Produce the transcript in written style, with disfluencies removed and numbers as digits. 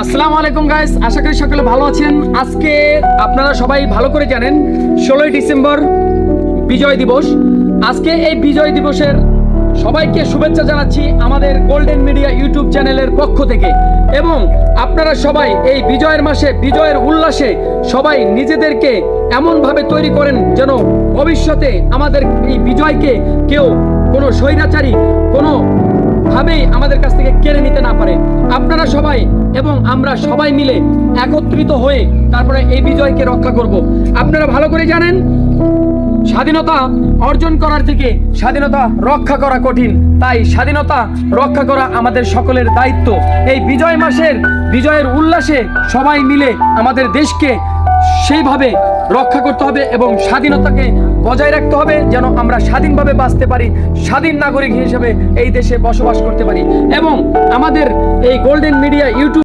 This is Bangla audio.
আসসালামু আলাইকুম গাইস, আশা করি সকলে ভালো আছেন। আজকে আপনারা সবাই ভালো করে জানেন 16ই ডিসেম্বর বিজয় দিবস। আজকে এই বিজয় দিবসের সবাইকে শুভেচ্ছা জানাচ্ছি আমাদের গোল্ডেন মিডিয়া ইউটিউব চ্যানেলের পক্ষ থেকে। এবং আপনারা সবাই এই বিজয়ের মাসে বিজয়ের উল্লাসে সবাই নিজেদেরকে এমনভাবে তৈরি করেন যেন ভবিষ্যতে আমাদের এই বিজয়কে কেউ কোনো স্বৈরাচারী কোনো ভাবেই আমাদের কাছ থেকে কেড়ে নিতে না পারে। আপনারা সবাই এবং আমরা সবাই মিলে একত্রিত হয়ে তারপরে এই বিজয়কে রক্ষা করব। আপনারা ভালো করে জানেন স্বাধীনতা অর্জন করার থেকে স্বাধীনতা রক্ষা করা কঠিন, তাই স্বাধীনতা রক্ষা করা আমাদের সকলের দায়িত্ব। এই বিজয় মাসের বিজয়ের উল্লাসে সবাই মিলে আমাদের দেশকে সেইভাবে রক্ষা করতে হবে এবং স্বাধীনতাকে বজায় রাখতে হবে যেন আমরা স্বাধীনভাবে বাঁচতে পারি, স্বাধীন নাগরিক হিসেবে এই দেশে বসবাস করতে পারি। এবং আমাদের এই গোল্ডেন মিডিয়া ইউটিউব